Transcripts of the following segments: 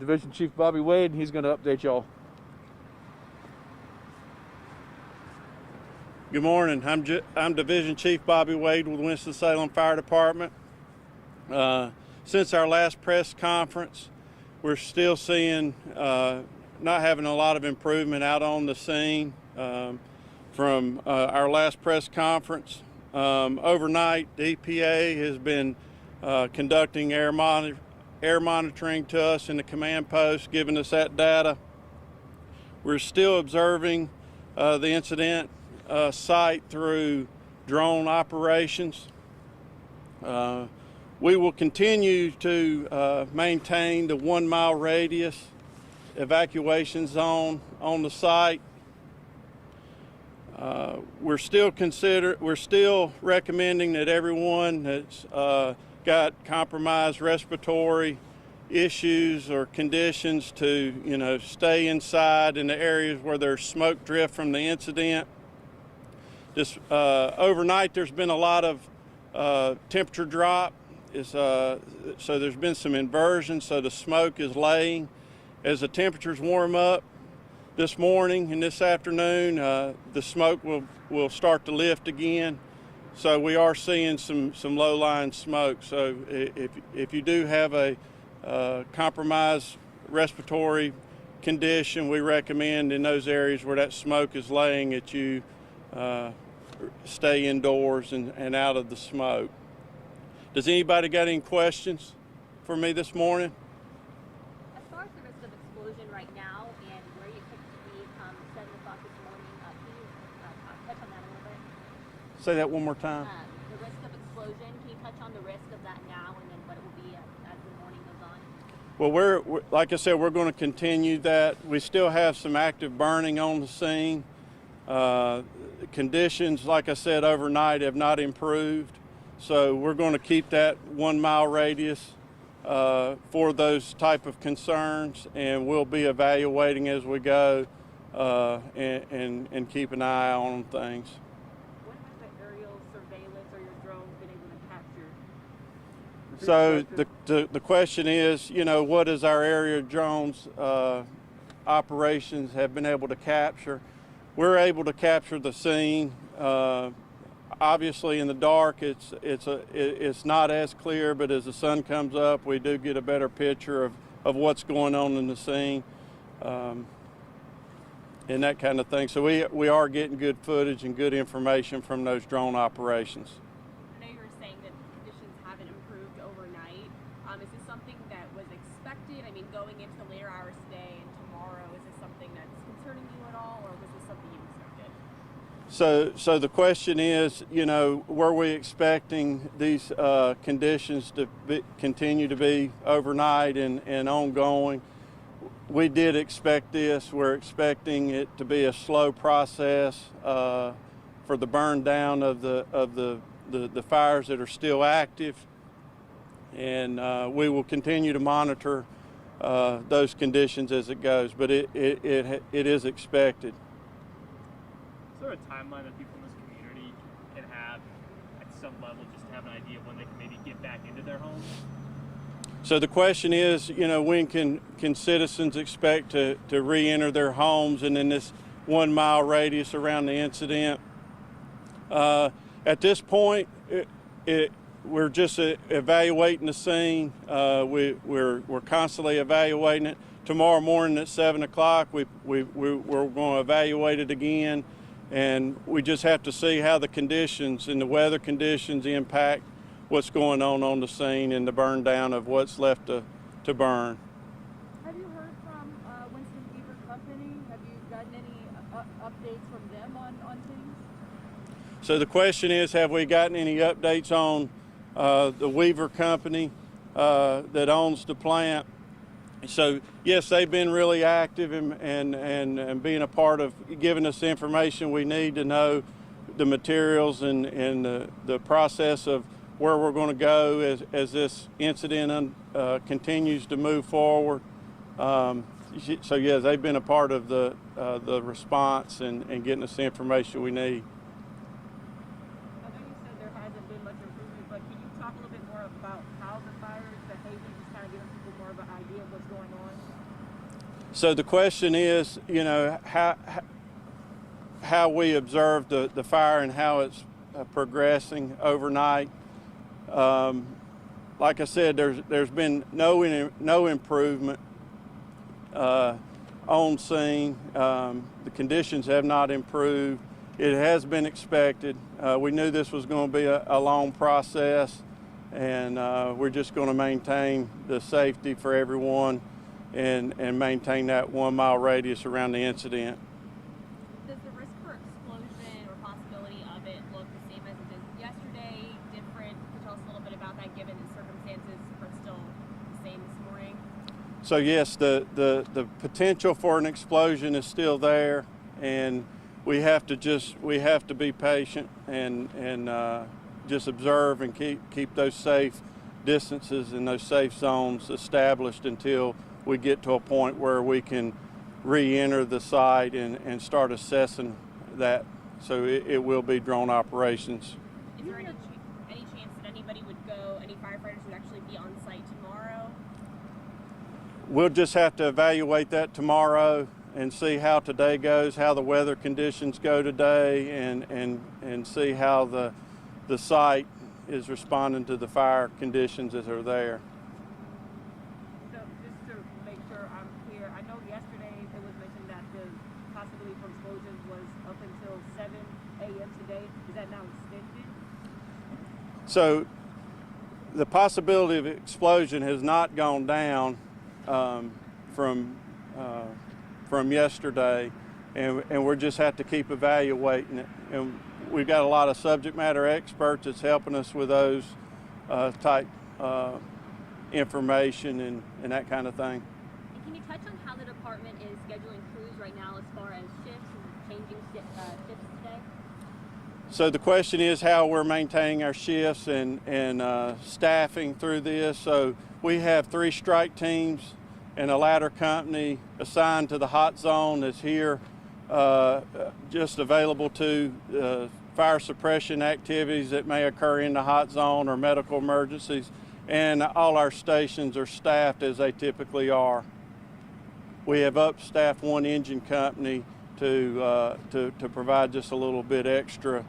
Division Chief Bobby Wade, and he's going to update y'all. Good morning. I'm Division Chief Bobby Wade with Winston-Salem Fire Department. Since our last press conference, we're still seeing not having a lot of improvement out on the scene. From our last press conference, overnight, the EPA has been conducting air monitoring to us in the command post, giving us that data. We're still observing the incident site through drone operations. We will continue to maintain the 1 mile radius evacuation zone on the site. We're still recommending that everyone that's got compromised respiratory issues or conditions to, stay inside in the areas where there's smoke drift from the incident. Just overnight, there's been a lot of temperature drop. So there's been some inversion, so the smoke is laying. As the temperatures warm up this morning and this afternoon, the smoke will start to lift again. So we are seeing some low-lying smoke. So if you do have a compromised respiratory condition, we recommend in those areas where that smoke is laying that you stay indoors and out of the smoke. Does anybody got any questions for me this morning? As far as the risk of explosion right now and where you expect to be come 7 o'clock this morning, can you touch on that a little bit? Say that one more time. The risk of explosion, can you touch on the risk of that now and then what it will be as the morning goes on? Well, we're like I said, we're going to continue that. We still have some active burning on the scene. Conditions, like I said, overnight have not improved. So we're going to keep that 1 mile radius for those type of concerns, and we'll be evaluating as we go and keep an eye on things. What has the aerial surveillance or your drones been able to capture? So the question is, what is our area drones operations have been able to capture? We're able to capture the scene. Obviously, in the dark, it's not as clear, but as the sun comes up, we do get a better picture of what's going on in the scene and that kind of thing. So we are getting good footage and good information from those drone operations. I know you were saying that conditions haven't improved overnight. Is this something that was expected? I mean, going into the later hours today and tomorrow, is this something that's concerning you at all, or was this something you expected? So the question is, were we expecting these conditions to continue to be overnight and ongoing? We did expect this. We're expecting it to be a slow process for the burn down of the fires that are still active, and we will continue to monitor those conditions as it goes. But it is expected. Is there a timeline that people in this community can have at some level just to have an idea of when they can maybe get back into their homes? So the question is, when can citizens expect to re-enter their homes and in this 1 mile radius around the incident? At this point, we're just evaluating the scene. We're constantly evaluating it. Tomorrow morning at 7 o'clock, we're going to evaluate it again. And we just have to see how the conditions and the weather conditions impact what's going on the scene and the burn down of what's left to burn. Have you heard from Winston Weaver Company? Have you gotten any updates from them on things? So the question is, have we gotten any updates on the Weaver Company that owns the plant? So yes, they've been really active and being a part of giving us the information we need to know the materials and the process of where we're going to go as this incident continues to move forward. So yeah, they've been a part of the response and getting us the information we need. I know you said there hasn't been much improvement, but can you talk a little bit more about how the fire is behaving, just kind of giving people more of an idea of what's going on? So the question is, you know, how we observe the fire and how it's progressing overnight. Like I said, there's been no improvement on scene. The conditions have not improved. It has been expected. We knew this was going to be a long process, and we're just going to maintain the safety for everyone and maintain that 1 mile radius around the incident. Does the risk for explosion or possibility of it look the same as it did yesterday, different? Could you tell us a little bit about that, given the circumstances are still the same this morning? So yes, the potential for an explosion is still there, and we have to be patient and just observe and keep those safe distances and those safe zones established until we get to a point where we can re-enter the site and start assessing that. So it will be drone operations. Is there any chance that anybody would go, any firefighters would actually be on site tomorrow? We'll just have to evaluate that tomorrow and see how today goes, how the weather conditions go today, and see how the site is responding to the fire conditions that are there. So just to make sure I'm clear, I know yesterday it was mentioned that the possibility for explosions was up until 7 a.m. today. Is that now extended? So the possibility of explosion has not gone down from yesterday, and we'll just have to keep evaluating it. And we've got a lot of subject matter experts that's helping us with those type information and that kind of thing. And can you touch on how the department is scheduling crews right now as far as shifts and changing shifts today? So the question is how we're maintaining our shifts and staffing through this. So we have 3 strike teams and a ladder company assigned to the hot zone that's here, just available to fire suppression activities that may occur in the hot zone or medical emergencies. And all our stations are staffed as they typically are. We have upstaffed 1 engine company to provide just a little bit extra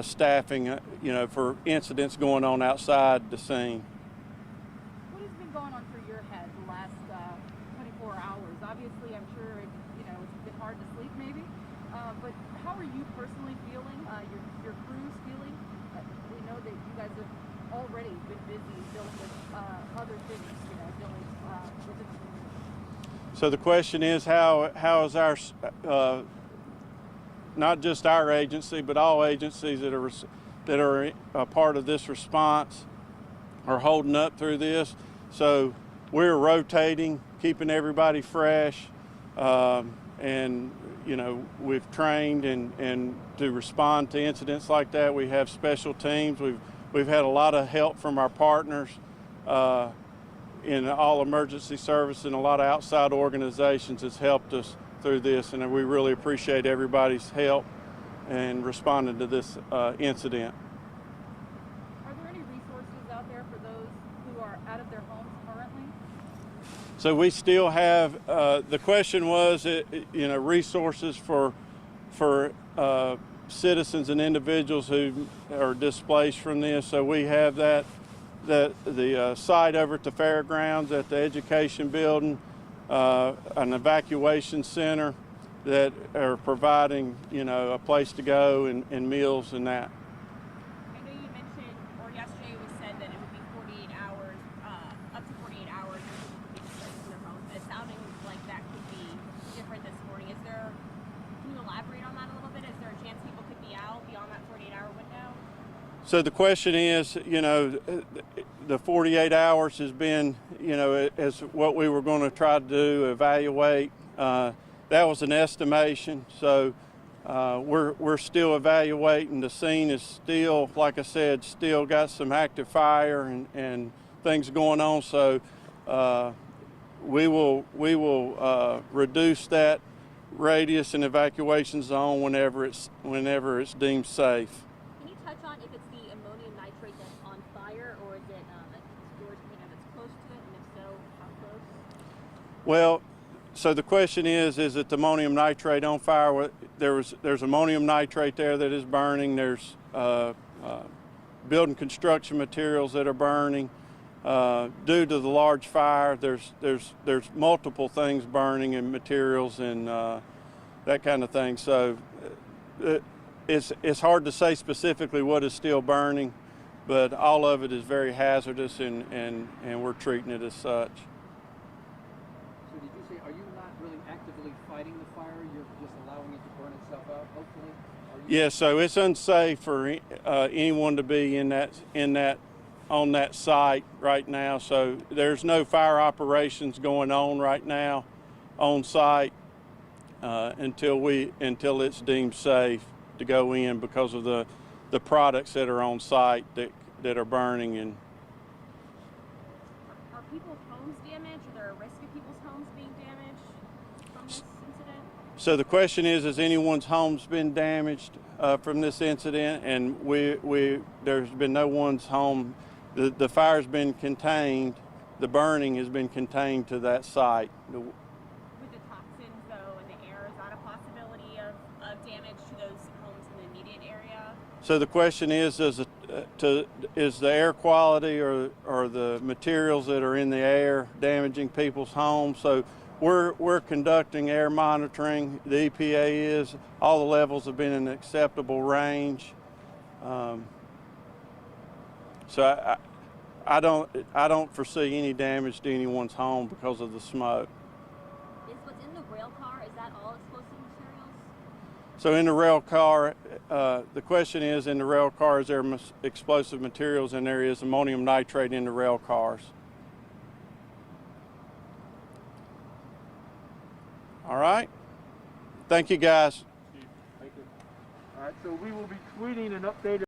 staffing, you know, for incidents going on outside the scene. What has been going on through your head the last 24 hours? Obviously, I'm sure it's been hard to sleep, maybe. But how are you personally feeling? Your crew's feeling? We know that you guys have already been busy dealing with other things, dealing with the community. So the question is, how is our not just our agency, but all agencies that are a part of this response are holding up through this. So we're rotating, keeping everybody fresh, and we've trained and to respond to incidents like that. We have special teams. We've had a lot of help from our partners in all emergency service, and a lot of outside organizations has helped us through this, and we really appreciate everybody's help in responding to this incident. Are there any resources out there for those who are out of their homes currently? So we still have, the question was, resources for citizens and individuals who are displaced from this. So we have the site over at the fairgrounds, at the education building, an evacuation center that are providing, a place to go and meals and that. I know you mentioned, or yesterday it was said that it would be 48 hours, up to 48 hours for people to be displaced from their homes. It's sounding like that could be different this morning. Can you elaborate on that a little bit? Is there a chance people could be out beyond that 48-hour window? So the question is, the 48 hours has been, as what we were going to try to do, evaluate. That was an estimation, so we're still evaluating. The scene is still, like I said, still got some active fire and things going on. So we will reduce that radius and evacuation zone whenever it's deemed safe. Can you touch on if it's the ammonium nitrate that's on fire, or is it a storage container that's close to it, and if so, how close? Well, So the question is it ammonium nitrate on fire? There's ammonium nitrate there that is burning. There's building construction materials that are burning. Due to the large fire, there's multiple things burning and materials and that kind of thing. So it's hard to say specifically what is still burning, but all of it is very hazardous and we're treating it as such. So did you say, are you not really actively fighting the fire? You're just allowing it to burn itself out, hopefully? Yeah, so it's unsafe for anyone to be on that site right now. So there's no fire operations going on right now on site until it's deemed safe to go in because of the products that are on site that are burning. And Are people's homes damaged? Are there a risk of people's homes being damaged from this incident? so the question is, has anyone's homes been damaged from this incident? And there's been no one's home. The fire's been contained. The burning has been contained to that site. With the toxins, though, in the air, is that a possibility of damage to those homes in the immediate area? So the question is the air quality or the materials that are in the air damaging people's homes? So we're conducting air monitoring. The EPA is. All the levels have been in an acceptable range. So I don't foresee any damage to anyone's home because of the smoke. Is what's in the rail car, is that all explosive materials? So in the rail car, the question is, in the rail car, is there explosive materials? And there is ammonium nitrate in the rail cars. All right. Thank you, guys. All right, so we will be tweeting an updated